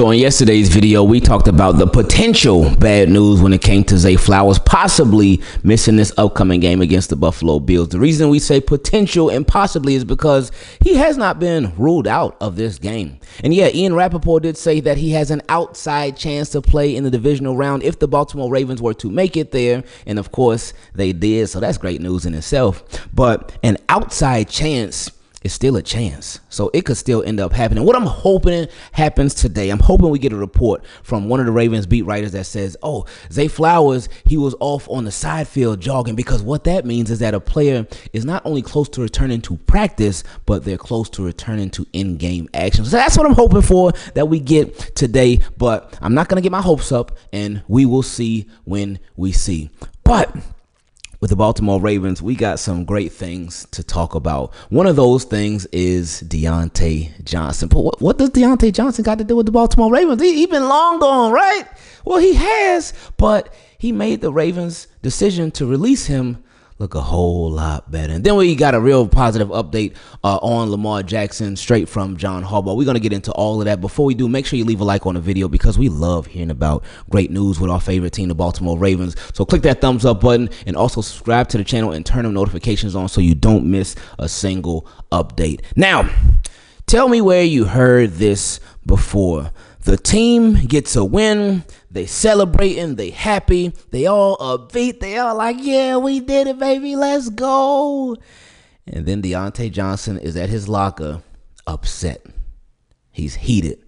So in yesterday's video, we talked about the potential bad news when it came to Zay Flowers possibly missing this upcoming game against the Buffalo Bills. The reason we say potential and possibly is because he has not been ruled out of this game. And yeah, Ian Rappaport did say that he has an outside chance to play in the divisional round if the Baltimore Ravens were to make it there. And of course, they did. So that's great news in itself. But an outside chance is still a chance. So it could still end up happening. What I'm hoping happens today, I'm hoping we get a report from one of the Ravens beat writers that says, oh, Zay Flowers, he was off on the side field jogging, because what that means is that a player is not only close to returning to practice, but they're close to returning to in-game action. So that's what I'm hoping for that we get today, but I'm not going to get my hopes up, and we will see when we see. But with the Baltimore Ravens, we got some great things to talk about. One of those things is Diontae Johnson. But what does Diontae Johnson got to do with the Baltimore Ravens? He been long gone, right? Well, he has, but he made the Ravens' decision to release him look a whole lot better. And then we got a real positive update on Lamar Jackson straight from John Harbaugh. We're going to get into all of that. Before we do, make sure you leave a like on the video because we love hearing about great news with our favorite team, the Baltimore Ravens. So click that thumbs up button and also subscribe to the channel and turn them notifications on so you don't miss a single update. Now, tell me where you heard this before. The team gets a win, they celebrating, they happy, they all upbeat, they all like, yeah, we did it, baby, let's go. And then Diontae Johnson is at his locker upset. He's heated,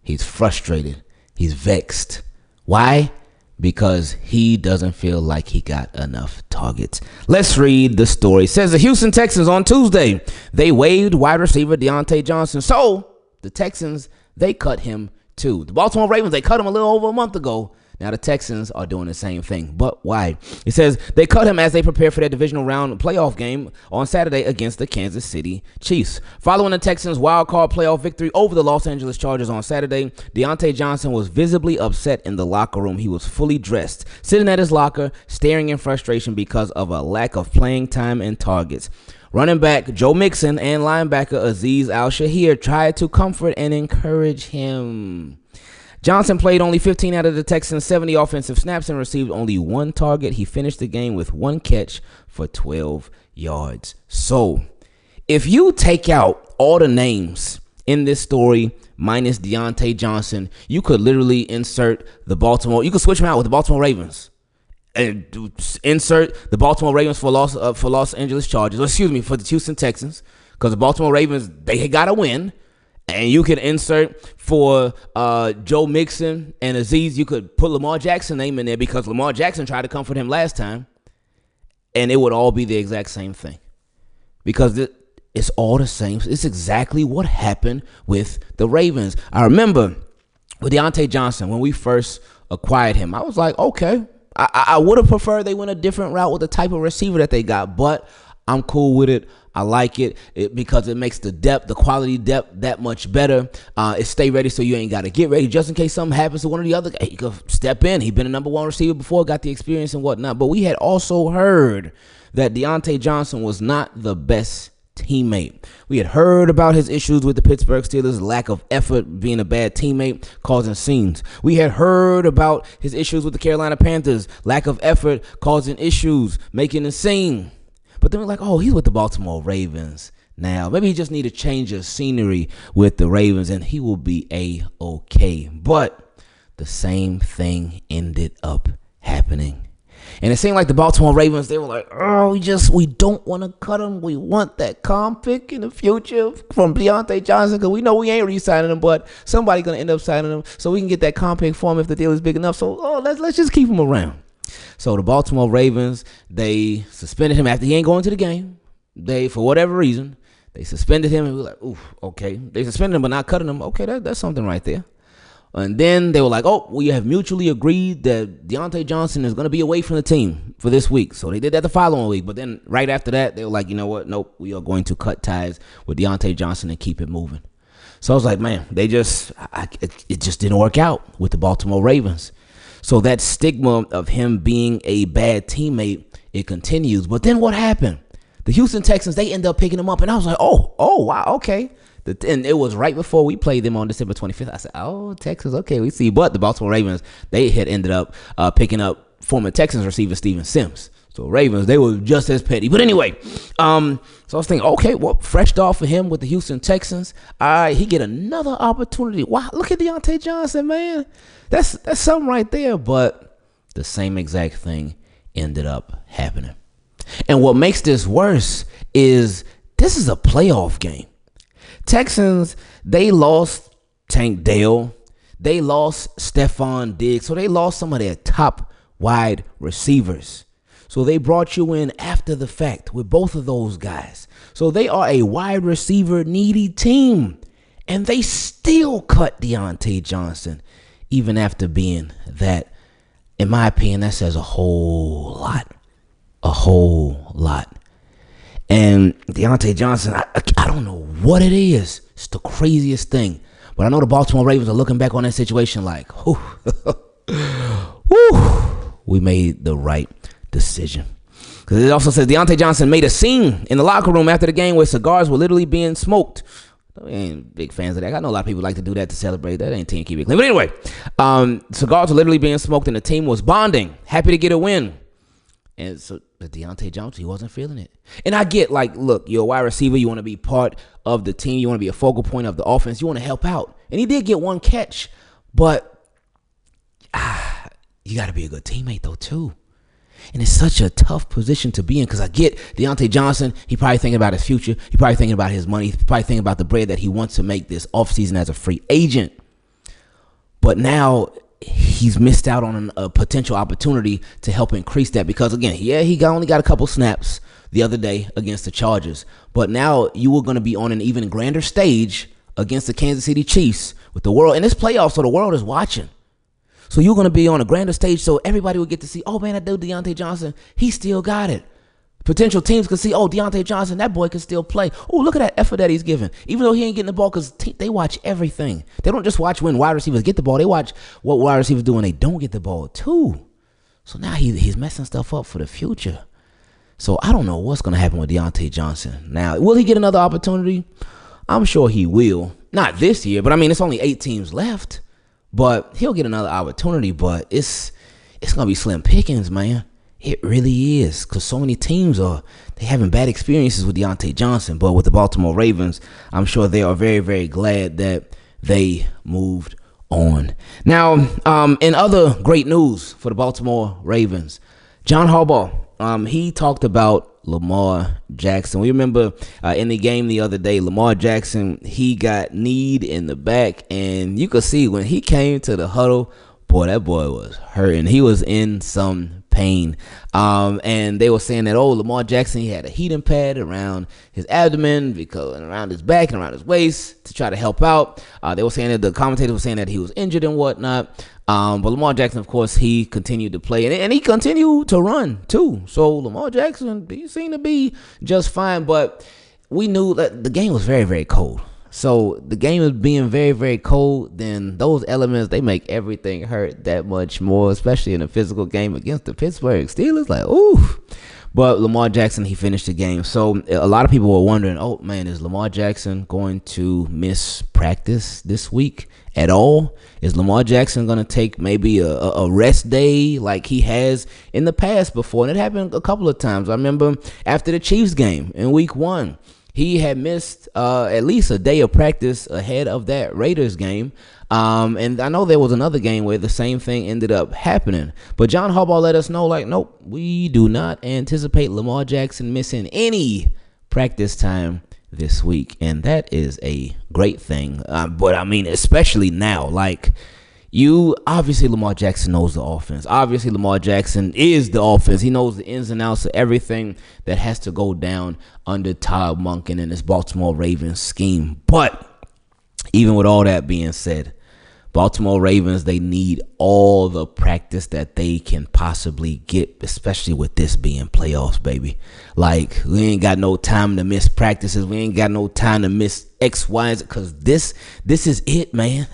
he's frustrated, he's vexed. Why? Because he doesn't feel like he got enough targets. Let's read the story. It says the Houston Texans on Tuesday, they waived wide receiver Diontae Johnson. So the Texans, they cut him too. The Baltimore Ravens, they cut him a little over a month ago. Now the Texans are doing the same thing. But why? It says they cut him as they prepare for their divisional round playoff game on Saturday against the Kansas City Chiefs. Following the Texans' wild card playoff victory over the Los Angeles Chargers on Saturday, Diontae Johnson was visibly upset in the locker room. He was fully dressed, sitting at his locker, staring in frustration because of a lack of playing time and targets. Running back Joe Mixon and linebacker Azeez Al-Shaair tried to comfort and encourage him. Johnson played only 15 out of the Texans' 70 offensive snaps and received only one target. He finished the game with one catch for 12 yards. So, if you take out all the names in this story minus Diontae Johnson, you could literally insert the Baltimore. You could switch him out with the Baltimore Ravens. And insert the Baltimore Ravens for Los Angeles Chargers, for the Houston Texans, because the Baltimore Ravens, they got to win. And you can insert for Joe Mixon and Azeez, you could put Lamar Jackson name in there because Lamar Jackson tried to comfort him last time, and it would all be the exact same thing because it's all the same. It's exactly what happened with the Ravens. I remember with Diontae Johnson, when we first acquired him, I was like, okay, I would have preferred they went a different route with the type of receiver that they got, but I'm cool with it. I like it because it makes the depth, the quality depth, that much better. It stay ready so you ain't got to get ready just in case something happens to one of the other guys. You could step in. He's been a number one receiver before, got the experience and whatnot. But we had also heard that Diontae Johnson was not the best teammate. We had heard about his issues with the Pittsburgh Steelers, lack of effort, being a bad teammate, causing scenes. We had heard about his issues with the Carolina Panthers, lack of effort, causing issues, making a scene. But then we're like, oh, he's with the Baltimore Ravens now. Maybe he just need a change of scenery with the Ravens and he will be A-okay. But the same thing ended up happening. And it seemed like the Baltimore Ravens, they were like, oh, we don't want to cut him. We want that comp pick in the future from Diontae Johnson because we know we ain't re-signing him, but somebody's going to end up signing him so we can get that comp pick for him if the deal is big enough. So let's just keep him around. So the Baltimore Ravens, they suspended him after he ain't going to the game. They, for whatever reason, they suspended him and we were like, ooh, okay. They suspended him but not cutting him. Okay, that's something right there. And then they were like, oh, we have mutually agreed that Diontae Johnson is going to be away from the team for this week. So they did that the following week. But then right after that, they were like, you know what? Nope, we are going to cut ties with Diontae Johnson and keep it moving. So I was like, man, it just didn't work out with the Baltimore Ravens. So that stigma of him being a bad teammate, it continues. But then what happened? The Houston Texans, they end up picking him up. And I was like, oh, wow, okay. And it was right before we played them on December 25th. I said, oh, Texans, okay, we see. But the Baltimore Ravens, they had ended up picking up former Texans receiver Steven Sims. So Ravens, they were just as petty. But anyway, so I was thinking, okay, well, fresh start for him with the Houston Texans. All right, he get another opportunity. Wow, look at Diontae Johnson, man. That's something right there. But the same exact thing ended up happening. And what makes this worse is this is a playoff game. Texans, they lost Tank Dell. They lost Stephon Diggs. So they lost some of their top wide receivers. So they brought you in after the fact with both of those guys. So they are a wide receiver needy team. And they still cut Diontae Johnson even after being that. In my opinion, that says a whole lot. A whole lot. And Diontae Johnson, I don't know what it is. It's the craziest thing. But I know the Baltimore Ravens are looking back on that situation like, whew, we made the right decision. Because it also says Diontae Johnson made a scene in the locker room after the game where cigars were literally being smoked. I ain't big fans of that. I know a lot of people like to do that to celebrate. That ain't Teamkeepitclean. But anyway, cigars were literally being smoked and the team was bonding, happy to get a win. And so the Diontae Johnson, he wasn't feeling it. And I get, like, look, you're a wide receiver. You want to be part of the team. You want to be a focal point of the offense. You want to help out. And he did get one catch. But you got to be a good teammate, though, too. And it's such a tough position to be in because I get Diontae Johnson. He probably thinking about his future. He probably thinking about his money. He probably thinking about the bread that he wants to make this offseason as a free agent. But now he's missed out on a potential opportunity to help increase that because, again, he only got a couple snaps the other day against the Chargers. But now you are going to be on an even grander stage against the Kansas City Chiefs with the world. And it's playoffs, so the world is watching. So you're going to be on a grander stage so everybody will get to see, oh, man, that dude Diontae Johnson, he still got it. Potential teams can see, oh, Diontae Johnson, that boy can still play. Oh, look at that effort that he's giving. Even though he ain't getting the ball because they watch everything. They don't just watch when wide receivers get the ball. They watch what wide receivers do when they don't get the ball, too. So now he's messing stuff up for the future. So I don't know what's going to happen with Diontae Johnson. Now, will he get another opportunity? I'm sure he will. Not this year, but, I mean, it's only 8 teams left. But he'll get another opportunity, but it's going to be slim pickings, man. It really is because so many teams they having bad experiences with Diontae Johnson. But with the Baltimore Ravens, I'm sure they are very, very glad that they moved on. Now, in other great news for the Baltimore Ravens, John Harbaugh, he talked about Lamar Jackson. We remember in the game the other day, Lamar Jackson, he got kneed in the back, and you could see when he came to the huddle, boy, that boy was hurting. He was in some pain. And they were saying that, Lamar Jackson, he had a heating pad around his abdomen, and around his back and around his waist to try to help out. They were saying that the commentators were saying that he was injured and whatnot. But Lamar Jackson, of course, he continued to play and he continued to run too. So Lamar Jackson, he seemed to be just fine. But we knew that the game was very, very cold. So the game is being very, very cold, then those elements, they make everything hurt that much more, especially in a physical game against the Pittsburgh Steelers. Like, ooh. But Lamar Jackson, he finished the game. So a lot of people were wondering, oh, man, is Lamar Jackson going to miss practice this week at all? Is Lamar Jackson going to take maybe a rest day like he has in the past before? And it happened a couple of times. I remember after the Chiefs game in week 1. He had missed at least a day of practice ahead of that Raiders game. And I know there was another game where the same thing ended up happening. But John Harbaugh let us know, like, nope, we do not anticipate Lamar Jackson missing any practice time this week. And that is a great thing. But, I mean, especially now, like, obviously Lamar Jackson knows the offense. Obviously Lamar Jackson is the offense. He knows the ins and outs of everything that has to go down under Todd Monken and his Baltimore Ravens scheme. But even with all that being said, Baltimore Ravens, they need all the practice that they can possibly get, especially with this being playoffs, baby. Like, we ain't got no time to miss practices. We ain't got no time to miss X, Y, and Z, because this is it, man.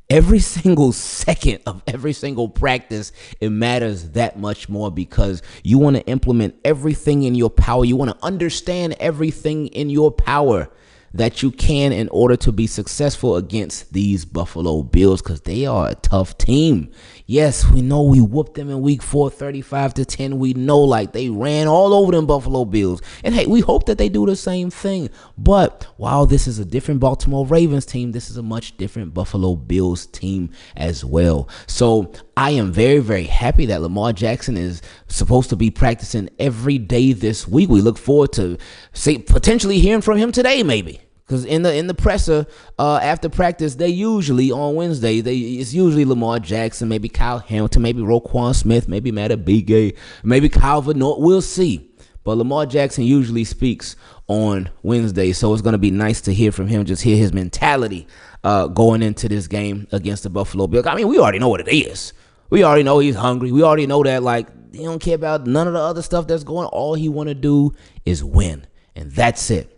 Every single second of every single practice, it matters that much more because you want to implement everything in your power. You want to understand everything in your power that you can in order to be successful against these Buffalo Bills, because they are a tough team. Yes, we know we whooped them in week 4, 35-10. We know, like, they ran all over them Buffalo Bills. And hey, we hope that they do the same thing. But while this is a different Baltimore Ravens team, this is a much different Buffalo Bills team as well. So I am very, very happy that Lamar Jackson is supposed to be practicing every day this week. We look forward to potentially hearing from him today, maybe. Because in the presser after practice, they usually on Wednesday, it's usually Lamar Jackson, maybe Kyle Hamilton, maybe Roquan Smith, maybe Matt Abige, maybe Kyle Vanaut. We'll see. But Lamar Jackson usually speaks on Wednesday, so it's going to be nice to hear from him, just hear his mentality going into this game against the Buffalo Bills. I mean, we already know what it is. We already know he's hungry. We already know that, like, he don't care about none of the other stuff that's going on. All he want to do is win, and that's it.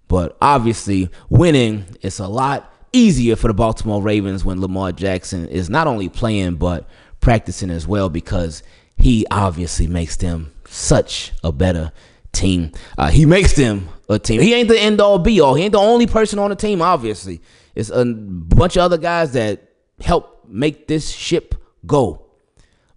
But obviously, winning is a lot easier for the Baltimore Ravens when Lamar Jackson is not only playing but practicing as well, because he obviously makes them such a better team. He makes them a team. He ain't the end-all, be-all. He ain't the only person on the team, obviously. It's a bunch of other guys that help make this ship go.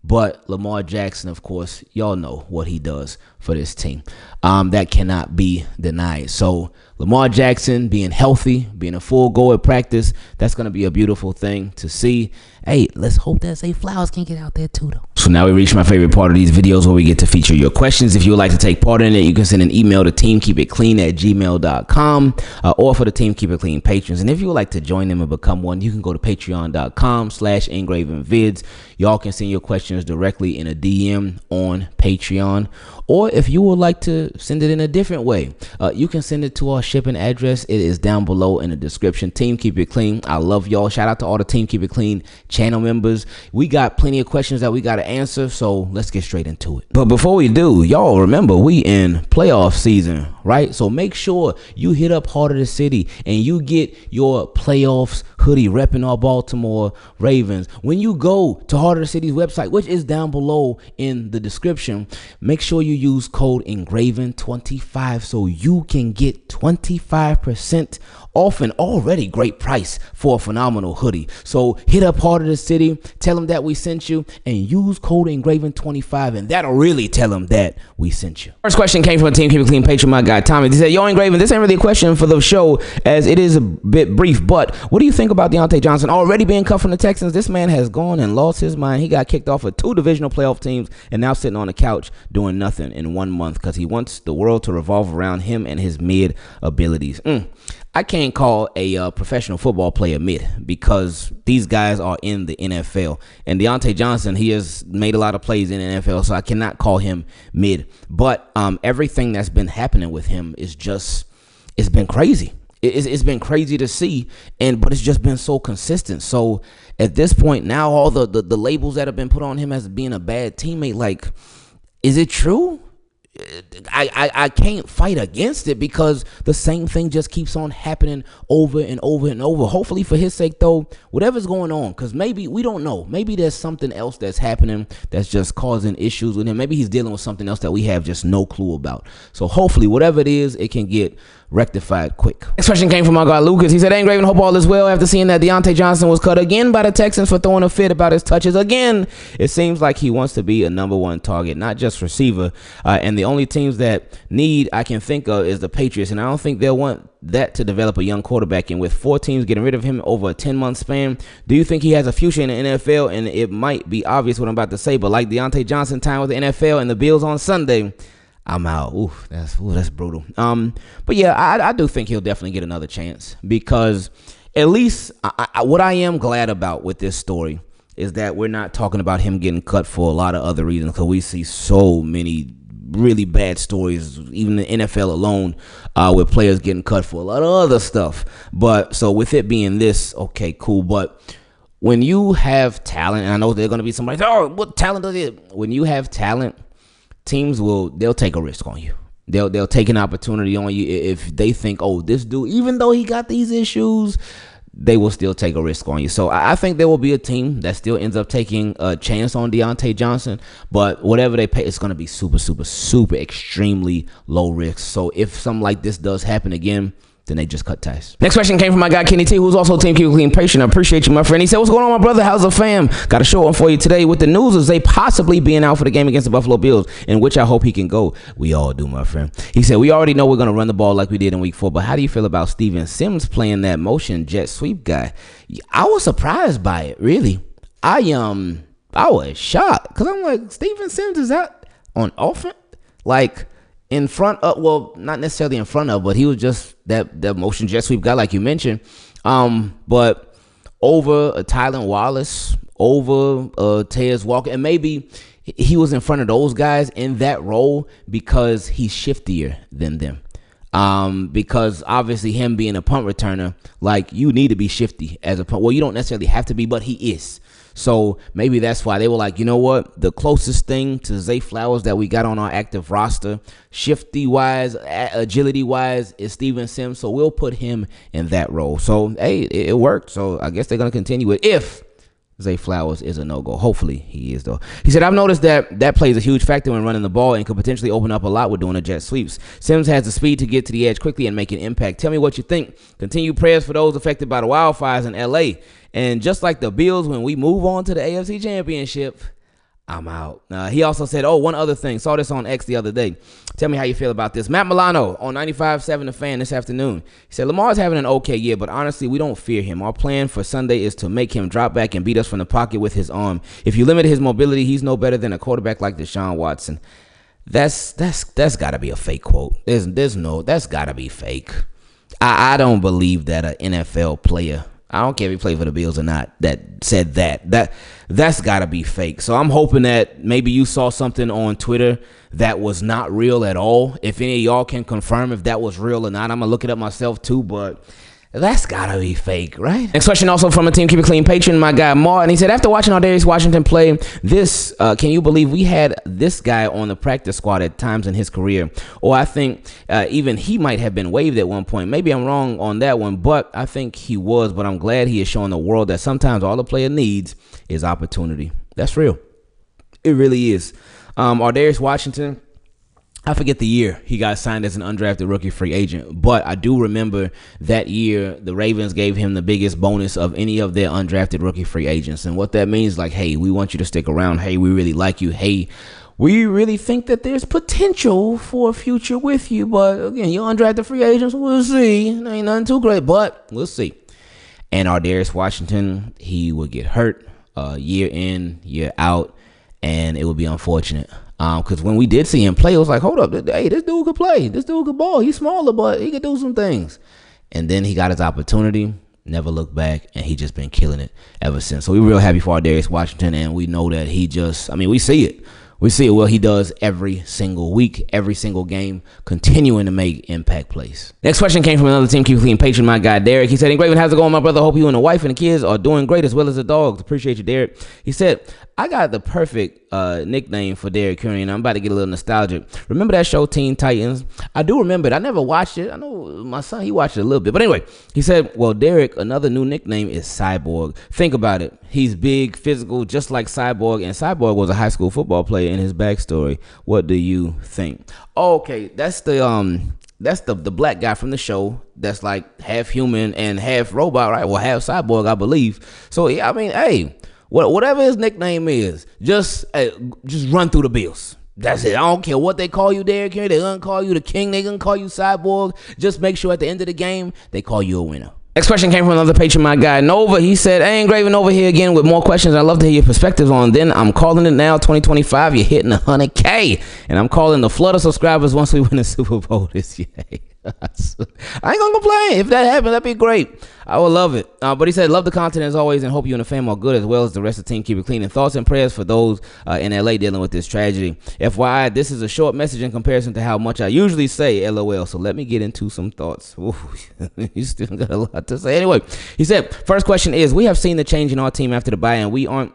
But Lamar Jackson, of course, y'all know what he does for this team. That cannot be denied. So Lamar Jackson being healthy, being a full go at practice, that's going to be a beautiful thing to see. Hey, let's hope that Zay Flowers can get out there too, though. So now we reach my favorite part of these videos, where we get to feature your questions. If you would like to take part in it, you can send an email to teamkeepitclean@gmail.com or for the Team Keep It Clean patrons. And if you would like to join them and become one, you can go to patreon.com/Ingravenvids. Y'all can send your questions directly in a DM on Patreon. Or if you would like to send it in a different way, you can send it to our shipping address. It is down below in the description. Team Keep It Clean. I love y'all. Shout out to all the Team Keep It Clean channel members. We got plenty of questions that we got to answer, so let's get straight into it. But before we do, y'all remember we in playoff season, right? So make sure you hit up Heart of the City and you get your playoffs hoodie repping our Baltimore Ravens. When you go to Heart of the City's website, which is down below in the description, make sure you use code Ingraven25 so you can get 25% off an already great price for a phenomenal hoodie. So hit up Heart of the City, tell them that we sent you, and use code Ingraven25, and that'll really tell them that we sent you. First question came from a Team Keep It Clean patron, my guy Tommy. He said, yo, Ingraven, this ain't really a question for the show as it is a bit brief, but what do you think about Diontae Johnson already being cut from the Texans? This man has gone and lost his mind. He got kicked off of 2 divisional playoff teams and now sitting on the couch doing nothing in 1 month because he wants the world to revolve around him and his mid abilities. I can't call a professional football player mid because these guys are in the NFL. And Diontae Johnson, he has made a lot of plays in the NFL, so I cannot call him mid. But everything that's been happening with him is just, it's been crazy. It's been crazy to see, but it's just been so consistent. So at this point now, all the labels that have been put on him as being a bad teammate, like, is it true? I can't fight against it because the same thing just keeps on happening over and over and over. Hopefully for his sake, though, whatever's going on, because maybe we don't know. Maybe there's something else that's happening that's just causing issues with him. Maybe he's dealing with something else that we have just no clue about. So hopefully, whatever it is, it can get rectified quick. Next question came from our guy Lucas. He said, "Hey, Ingraven, hope all is well. After seeing that Diontae Johnson was cut again by the Texans for throwing a fit about his touches again, it seems like he wants to be a #1 target, not just receiver. And the only teams that need I can think of is the Patriots, and I don't think they'll want that to develop a young quarterback. And with 4 teams getting rid of him over a 10-month span, do you think he has a future in the NFL? And it might be obvious what I'm about to say, but like Diontae Johnson time with the NFL and the Bills on Sunday, I'm out." That's brutal. But yeah, I do think he'll definitely get another chance because at least what I am glad about with this story is that we're not talking about him getting cut for a lot of other reasons, because we see so many really bad stories, even the NFL alone, with players getting cut for a lot of other stuff. But so with it being this, okay, cool. But when you have talent, and I know there's going to be somebody, oh, what talent does it? When you have talent, teams they'll take a risk on you. They'll take an opportunity on you if they think, oh, this dude, even though he got these issues, they will still take a risk on you. So I think there will be a team that still ends up taking a chance on Diontae Johnson, but whatever they pay, it's going to be super, super, super extremely low risk. So if something like this does happen again, then they just cut ties. Next question came from my guy Kenny T, who's also Team Keep It Clean patron. I appreciate you, my friend. He said, what's going on, my brother? How's the fam? Got a short one for you today with the news of Zay possibly being out for the game against the Buffalo Bills, in which I hope he can go. We all do, my friend. He said, we already know we're going to run the ball like we did in week 4, but how do you feel about Steven Sims playing that motion jet sweep guy? I was surprised by it, really. I was shocked because I'm like, Steven Sims is out on offense? Like, in front of, well, not necessarily in front of, but he was just that motion jet sweep guy like you mentioned. But over Tylan Wallace, over Tez Walker, and maybe he was in front of those guys in that role because he's shiftier than them. Because obviously him being a punt returner, like, you need to be shifty as a punt. Well, you don't necessarily have to be, but he is. So maybe that's why they were like, you know what? The closest thing to Zay Flowers that we got on our active roster, shifty-wise, agility-wise, is Steven Sims. So we'll put him in that role. So, hey, it worked. So I guess they're going to continue it if Zay Flowers is a no-go. Hopefully he is, though. He said, I've noticed that plays a huge factor when running the ball and could potentially open up a lot with doing the jet sweeps. Sims has the speed to get to the edge quickly and make an impact. Tell me what you think. Continued prayers for those affected by the wildfires in L.A. And just like the Bills, when we move on to the AFC Championship, I'm out. He also said, one other thing. Saw this on X the other day. Tell me how you feel about this. Matt Milano on 95.7 The Fan this afternoon. He said, Lamar's having an okay year, but honestly, we don't fear him. Our plan for Sunday is to make him drop back and beat us from the pocket with his arm. If you limit his mobility, he's no better than a quarterback like Deshaun Watson. That's got to be a fake quote. That's got to be fake. I don't believe that an NFL player, I don't care if he played for the Bills or not, that said that's got to be fake. So I'm hoping that maybe you saw something on Twitter that was not real at all. If any of y'all can confirm if that was real or not, I'm going to look it up myself too, but that's got to be fake, right? Next question also from a Team Keep It Clean patron, my guy Martin. He said, after watching Ardarius Washington play this, can you believe we had this guy on the practice squad at times in his career? Or I think even he might have been waived at one point. Maybe I'm wrong on that one, but I think he was. But I'm glad he is showing the world that sometimes all a player needs is opportunity. That's real. It really is. Ardarius Washington, I forget the year he got signed as an undrafted rookie free agent, but I do remember that year the Ravens gave him the biggest bonus of any of their undrafted rookie free agents. And what that means, like, hey, we want you to stick around. Hey, we really like you. Hey, we really think that there's potential for a future with you. But again, you're undrafted free agents. We'll see. Ain't nothing too great, but we'll see. And Ardarius Washington, he would get hurt year in, year out, and it would be unfortunate. Because when we did see him play, it was like, hold up, hey, this dude could play. This dude could ball. He's smaller, but he could do some things. And then he got his opportunity, never looked back, and he just been killing it ever since. So we're real happy for Ardarius Washington, and we know that he just, we see it. We see it well. He does every single week, every single game, continuing to make impact plays. Next question came from another Team Keep It Clean patron, my guy Derrick. He said, Ingraven, how's it going, my brother? Hope you and the wife and the kids are doing great as well as the dogs. Appreciate you, Derrick. He said, I got the perfect nickname for Derrick Curry, and I'm about to get a little nostalgic. Remember that show, Teen Titans? I do remember it. I never watched it. I know my son, he watched it a little bit. But anyway, he said, well, Derrick, another new nickname is Cyborg. Think about it. He's big, physical, just like Cyborg, and Cyborg was a high school football player in his backstory. What do you think? Okay, that's the black guy from the show that's like half human and half robot, right? Well, half cyborg, I believe. So, yeah, hey, whatever his nickname is, just run through the Bills. That's it. I don't care what they call you, Derrick Henry. They're going to call you the king. They're going to call you Cyborg. Just make sure at the end of the game, they call you a winner. Next question came from another patron, my guy Nova. He said, hey, Ingraven over here again with more questions I'd love to hear your perspectives on. Then I'm calling it now, 2025. You're hitting 100K. And I'm calling the flood of subscribers once we win the Super Bowl this year. I ain't gonna complain. If that happens, that'd be great. I would love it. But he said, love the content as always and hope you and the fam are good as well as the rest of the team. Keep it clean. And thoughts and prayers for those in LA dealing with this tragedy. FYI, this is a short message in comparison to how much I usually say, LOL. So let me get into some thoughts. Ooh, you still got a lot to say. Anyway, he said, first question is, we have seen the change in our team after the bye, and we aren't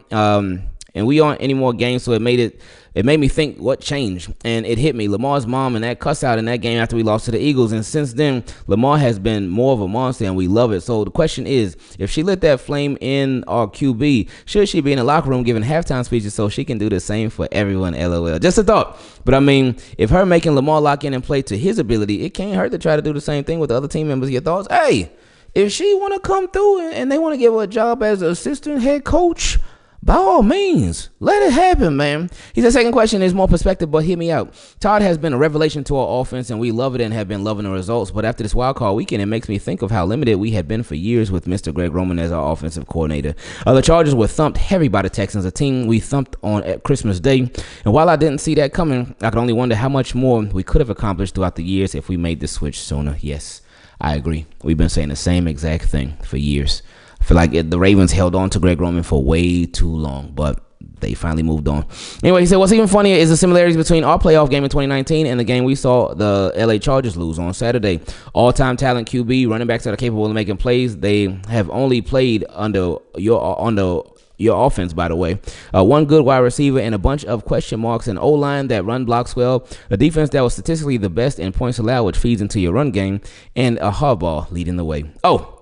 And we aren't any more games, so it made me think what changed. And it hit me. Lamar's mom and that cuss out in that game after we lost to the Eagles. And since then, Lamar has been more of a monster, and we love it. So the question is, if she lit that flame in our QB, should she be in the locker room giving halftime speeches so she can do the same for everyone? LOL. Just a thought. But I mean, if her making Lamar lock in and play to his ability, it can't hurt to try to do the same thing with the other team members. Your thoughts? Hey, if she want to come through and they want to give her a job as an assistant head coach, by all means, let it happen, man. He said, second question is more perspective, but hear me out. Todd has been a revelation to our offense, and we love it and have been loving the results. But after this wild card weekend, it makes me think of how limited we had been for years with Mr. Greg Roman as our offensive coordinator. The Chargers were thumped heavy by the Texans, a team we thumped on at Christmas Day. And while I didn't see that coming, I could only wonder how much more we could have accomplished throughout the years if we made the switch sooner. Yes, I agree. We've been saying the same exact thing for years. I feel like the Ravens held on to Greg Roman for way too long, but they finally moved on. Anyway, he said, what's even funnier is the similarities between our playoff game in 2019 and the game we saw the LA Chargers lose on Saturday. All-time talent QB, running backs that are capable of making plays. They have only played under your offense, by the way. One good wide receiver and a bunch of question marks, an O-line that run blocks well, a defense that was statistically the best in points allowed, which feeds into your run game, and a Harbaugh leading the way. Oh,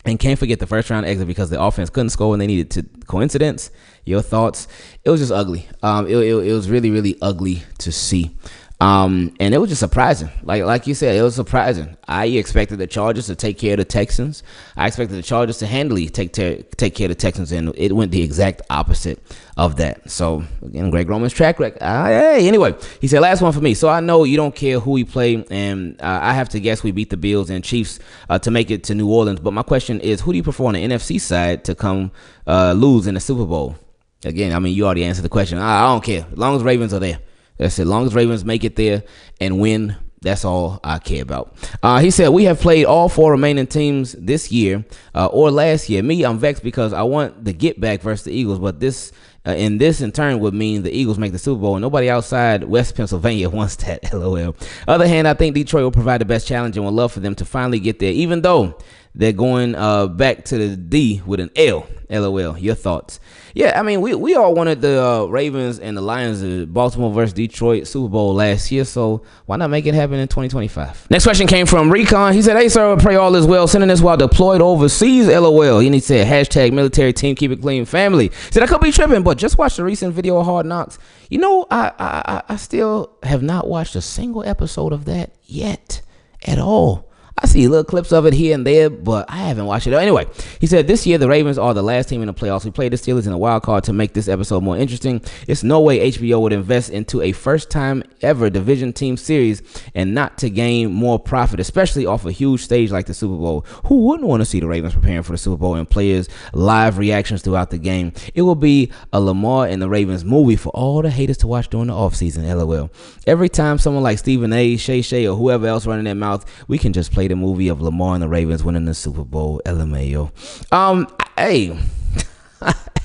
and can't forget the first round exit because the offense couldn't score when they needed to. Coincidence? Your thoughts? It was just ugly. It was really, really ugly to see. And it was just surprising. Like you said, it was surprising. I expected the Chargers to take care of the Texans. I expected the Chargers to handily take care of the Texans, and it went the exact opposite of that. So, again, Greg Roman's track record. Anyway, he said, last one for me. So I know you don't care who we play, and I have to guess we beat the Bills and Chiefs to make it to New Orleans. But my question is, who do you prefer on the NFC side to come lose in the Super Bowl? Again, I mean, you already answered the question. I don't care. As long as Ravens are there. That's it. As long as Ravens make it there and win, that's all I care about. He said, we have played all 4 remaining teams this year or last year. Me, I'm vexed because I want the get back versus the Eagles, but this in turn would mean the Eagles make the Super Bowl, and nobody outside West Pennsylvania wants that. LOL. Other hand, I think Detroit will provide the best challenge and would love for them to finally get there, even though they're going back to the D with an L. LOL. Your thoughts? Yeah, I mean, we all wanted the Ravens and the Lions, Baltimore versus Detroit Super Bowl last year, so why not make it happen in 2025? Next question came from Recon. He said, hey, sir, I pray all is well. Sending this while deployed overseas. LOL. He said, hashtag military team, keep it clean family. He said, I could be tripping, but just watch the recent video of Hard Knocks. You know, I still have not watched a single episode of that yet at all. I see little clips of it here and there, but I haven't watched it. Anyway, he said this year the Ravens are the last team in the playoffs. We played the Steelers in a wild card to make this episode more interesting. It's no way HBO would invest into a first-time ever division team series and not to gain more profit, especially off a huge stage like the Super Bowl. Who wouldn't want to see the Ravens preparing for the Super Bowl and players' live reactions throughout the game? It will be a Lamar and the Ravens movie for all the haters to watch during the offseason. LOL. Every time someone like Stephen A., Shay, or whoever else running their mouth, we can just play the movie of Lamar and the Ravens winning the Super Bowl. LMAO.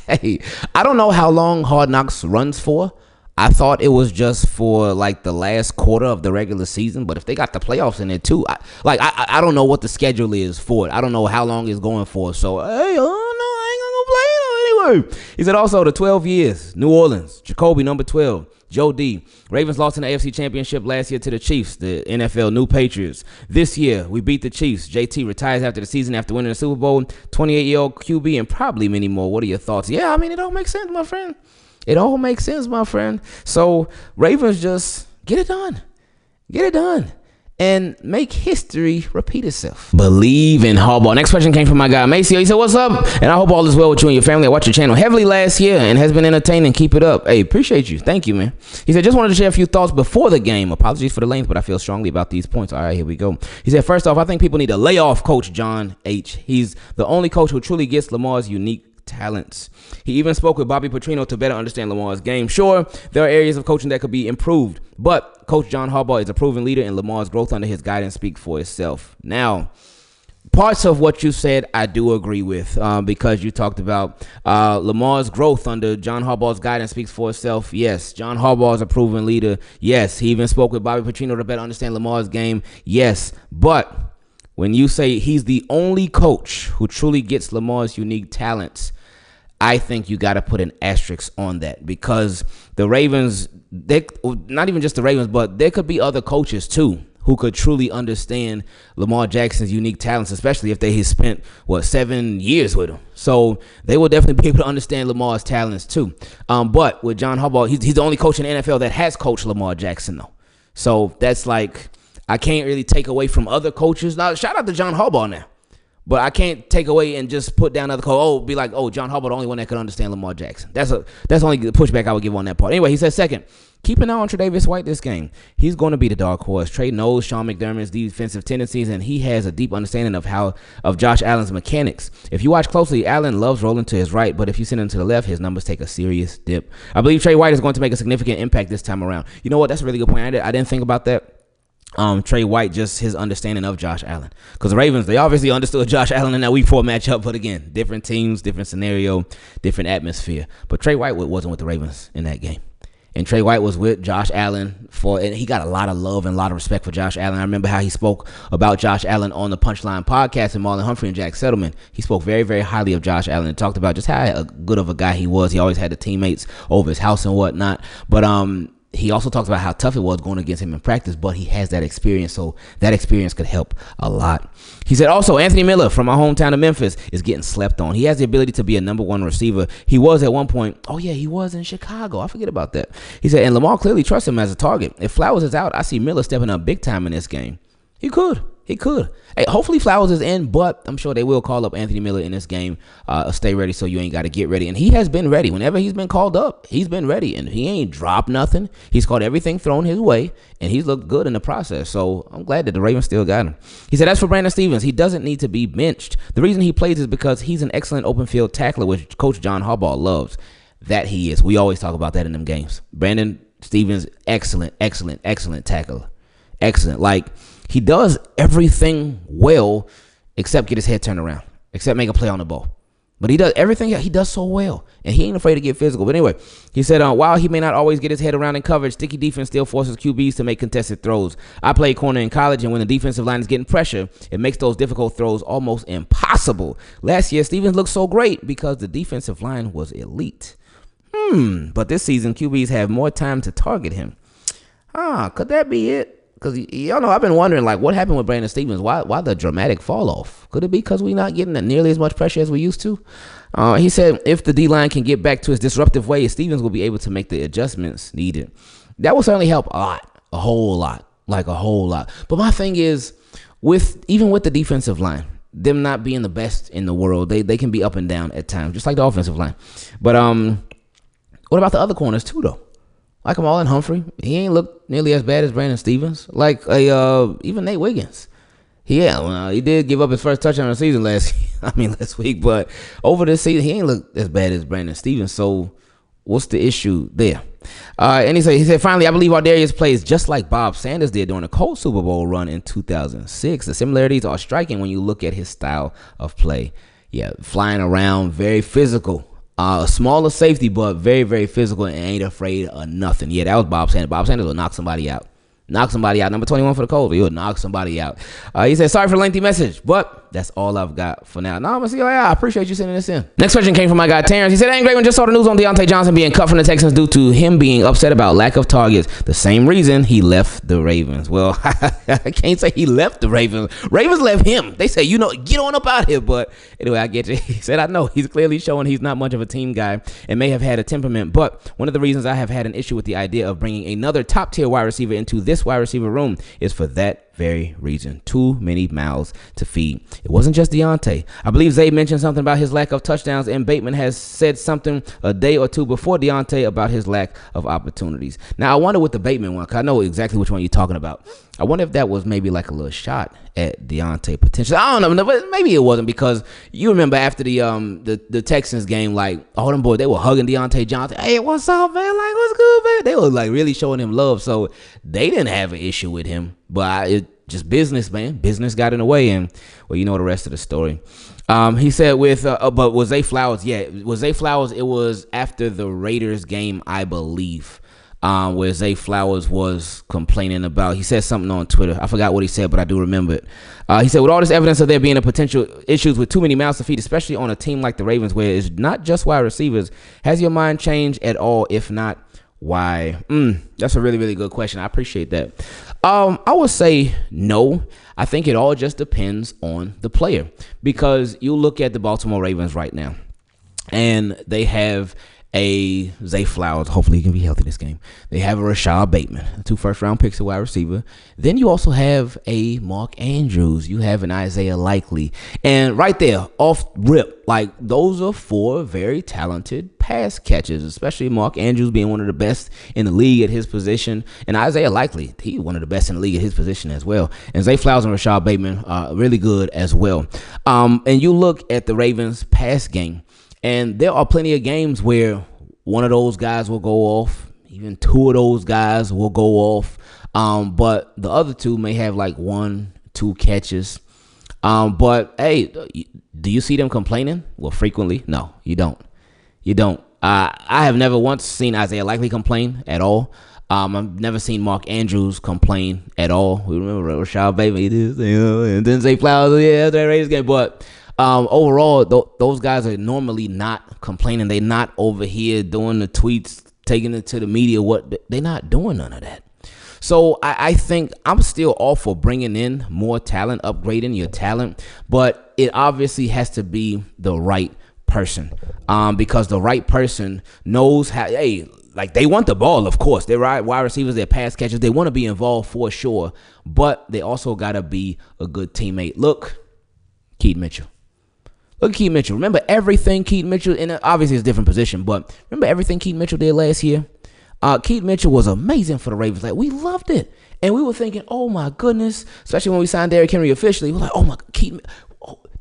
Hey, I don't know how long Hard Knocks runs for. I thought it was just for like the last quarter of the regular season, but if they got the playoffs in it too, I don't know what the schedule is for it. I don't know how long it's going for. So, hey, I ain't gonna play it anyway. He said also the 12 years, New Orleans, Jacoby number 12. Joe D. Ravens lost in the AFC Championship last year to the Chiefs, the NFL New Patriots. This year, we beat the Chiefs. JT retires after the season after winning the Super Bowl. 28-year-old QB and probably many more. What are your thoughts? Yeah, I mean, it all makes sense, my friend. It all makes sense, my friend. So, Ravens just get it done. Get it done. And make history repeat itself. Believe in Harbaugh. Next question came from my guy Maceo. He said, what's up? And I hope all is well with you and your family. I watched your channel heavily last year and has been entertaining. Keep it up. Hey, appreciate you. Thank you, man. He said, just wanted to share a few thoughts before the game. Apologies for the length, but I feel strongly about these points. All right, here we go. He said, first off, I think people need to lay off Coach John H. He's the only coach who truly gets Lamar's unique talents. He even spoke with Bobby Petrino to better understand Lamar's game. Sure, there are areas of coaching that could be improved, but Coach John Harbaugh is a proven leader, and Lamar's growth under his guidance speak for itself. Now, parts of what you said I do agree with because you talked about Lamar's growth under John Harbaugh's guidance speaks for itself. Yes, John Harbaugh is a proven leader. Yes, he even spoke with Bobby Petrino to better understand Lamar's game. Yes, but when you say he's the only coach who truly gets Lamar's unique talents, I think you got to put an asterisk on that because the Ravens, not even just the Ravens, but there could be other coaches too who could truly understand Lamar Jackson's unique talents, especially if they had spent, 7 years with him. So they will definitely be able to understand Lamar's talents too. But with John Harbaugh, he's the only coach in the NFL that has coached Lamar Jackson though. So that's like, I can't really take away from other coaches. Now, shout out to John Harbaugh now. But I can't take away and just put down other coach. Be like, John Harbaugh, the only one that could understand Lamar Jackson. That's only the pushback I would give on that part. Anyway, he said second, keep an eye on Tre'Davious White this game. He's going to be the dark horse. Trey knows Sean McDermott's defensive tendencies, and he has a deep understanding of Josh Allen's mechanics. If you watch closely, Allen loves rolling to his right, but if you send him to the left, his numbers take a serious dip. I believe Trey White is going to make a significant impact this time around. You know what? That's a really good point. I didn't think about that. Trey White, just his understanding of Josh Allen. Because the Ravens, they obviously understood Josh Allen in that week 4 matchup. But again, different teams, different scenario, different atmosphere. But Trey White wasn't with the Ravens in that game. And Trey White was with Josh Allen and he got a lot of love and a lot of respect for Josh Allen. I remember how he spoke about Josh Allen on the Punchline podcast and Marlon Humphrey and Jack Settleman. He spoke very, very highly of Josh Allen and talked about just how good of a guy he was. He always had the teammates over his house and whatnot. But he also talks about how tough it was going against him in practice, but he has that experience, so that experience could help a lot. He said also, Anthony Miller from my hometown of Memphis is getting slept on. He has the ability to be a number one receiver. He was at one point. Oh, yeah, he was in Chicago. I forget about that. He said, and Lamar clearly trusts him as a target. If Flowers is out, I see Miller stepping up big time in this game. He could. Hey, hopefully Flowers is in, but I'm sure they will call up Anthony Miller in this game. Stay ready so you ain't got to get ready. And he has been ready. Whenever he's been called up, he's been ready. And he ain't dropped nothing. He's caught everything thrown his way, and he's looked good in the process. So I'm glad that the Ravens still got him. He said, as for Brandon Stevens, he doesn't need to be benched. The reason he plays is because he's an excellent open field tackler, which Coach John Harbaugh loves. That he is. We always talk about that in them games. Brandon Stevens, excellent tackler. Excellent. Like, he does everything well except get his head turned around, except make a play on the ball. But he does everything he does so well, and he ain't afraid to get physical. But anyway, he said, while he may not always get his head around in coverage, sticky defense still forces QBs to make contested throws. I played corner in college, and when the defensive line is getting pressure, it makes those difficult throws almost impossible. Last year, Stevens looked so great because the defensive line was elite. But this season, QBs have more time to target him. Could that be it? Because y'all know I've been wondering, like, what happened with Brandon Stevens? Why the dramatic fall off? Could it be because we're not getting nearly as much pressure as we used to? He said if the D-line can get back to its disruptive ways, Stevens will be able to make the adjustments needed. That will certainly help a whole lot. But my thing is, even with the defensive line, them not being the best in the world, they can be up and down at times, just like the offensive line. But what about the other corners too, though? Like Marlon Humphrey, he ain't looked nearly as bad as Brandon Stevens. Like even Nate Wiggins. He did give up his first touchdown of the season last week, but over this season he ain't looked as bad as Brandon Stevens. So what's the issue there? And he said finally, I believe Ardarius plays just like Bob Sanders did during the Colts Super Bowl run in 2006. The similarities are striking when you look at his style of play. Yeah, flying around, very physical. A smaller safety, but very, very physical and ain't afraid of nothing. Yeah, that was Bob Sanders. Bob Sanders will knock somebody out. Number 21 for the Colts. He would knock somebody out. He said, sorry for the lengthy message, but that's all I've got for now. No, Maceo, I appreciate you sending this in. Next question came from my guy, Terrence. He said, hey, Ingravenvids, just saw the news on Diontae Johnson being cut from the Texans due to him being upset about lack of targets. The same reason he left the Ravens. Well, I can't say he left the Ravens. Ravens left him. They say, get on up out here. But anyway, I get you. He said, I know he's clearly showing he's not much of a team guy and may have had a temperament. But one of the reasons I have had an issue with the idea of bringing another top tier wide receiver into this wide receiver room is for that very reason. Too many mouths to feed. It wasn't just Diontae. I believe Zay mentioned something about his lack of touchdowns, and Bateman has said something a day or two before Diontae about his lack of opportunities. Now, I wonder with the Bateman one, because I know exactly which one you're talking about. I wonder if that was maybe like a little shot at Diontae potentially. I don't know, but maybe it wasn't, because you remember after the Texans game, like all them boys, they were hugging Diontae Johnson. Hey, what's up, man? Like, what's good, man? They were like really showing him love, so they didn't have an issue with him. But just business, man. Business got in the way, and well, you know the rest of the story. He said but was Zay Flowers? Yeah, was Zay Flowers? It was after the Raiders game, I believe. where Zay Flowers was complaining about. He said something on Twitter. I forgot what he said, but I do remember it. He said, with all this evidence of there being a potential issues with too many mouths to feed, especially on a team like the Ravens, where it's not just wide receivers, has your mind changed at all? If not, why? That's a really, really good question. I appreciate that. I would say no. I think it all just depends on the player, because you look at the Baltimore Ravens right now, and they have a Zay Flowers. Hopefully he can be healthy this game. They have a Rashad Bateman, 2 first-round picks at wide receiver. Then you also have a Mark Andrews. You have an Isaiah Likely. And right there, off rip, like, those are 4 very talented pass catchers, especially Mark Andrews being one of the best in the league at his position. And Isaiah Likely, he's one of the best in the league at his position as well. And Zay Flowers and Rashad Bateman are really good as well. And you look at the Ravens pass game, and there are plenty of games where one of those guys will go off, even 2 of those guys will go off, but the other 2 may have like 1, 2 catches. But hey, do you see them complaining? Well, frequently, no, you don't. You don't. I have never once seen Isaiah Likely complain at all. I've never seen Mark Andrews complain at all. We remember Rashad Bateman, and then Zay Flowers, yeah, that Raiders game, but. Overall, those guys are normally not complaining. They're not over here doing the tweets, taking it to the media. They're not doing none of that. So I think I'm still all for bringing in more talent, upgrading your talent, but it obviously has to be the right person, because the right person knows how. Hey, like, they want the ball, of course. They're wide receivers, they're pass catchers. They want to be involved for sure, but they also got to be a good teammate. Look, Keaton Mitchell. Look at Keaton Mitchell. Remember everything Keaton Mitchell, and obviously it's a different position, but remember everything Keaton Mitchell did last year? Keaton Mitchell was amazing for the Ravens. Like, we loved it. And we were thinking, oh my goodness, especially when we signed Derrick Henry officially. We're like, oh my God,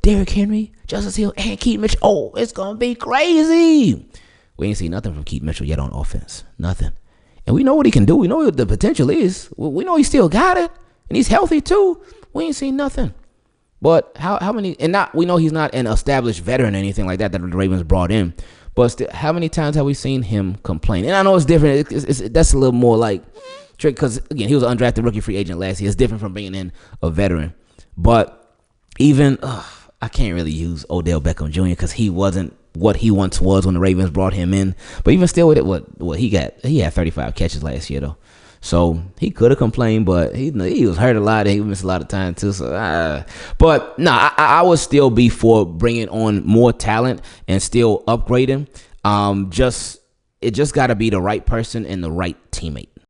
Derrick Henry, Justice Hill, and Keaton Mitchell. Oh, it's going to be crazy. We ain't seen nothing from Keaton Mitchell yet on offense. Nothing. And we know what he can do. We know what the potential is. We know he still got it. And he's healthy too. We ain't seen nothing. But how many, and not, we know he's not an established veteran or anything like that the Ravens brought in, but still, how many times have we seen him complain? And I know it's different. That's a little more like trick, because again, he was an undrafted rookie free agent last year. It's different from bringing in a veteran. But even I can't really use Odell Beckham Jr. because he wasn't what he once was when the Ravens brought him in. But even still with it, what he had 35 catches last year though. So he could have complained, but he was hurt a lot. He missed a lot of time too. So, but no, I would still be for bringing on more talent and still upgrading. It just got to be the right person and the right teammate.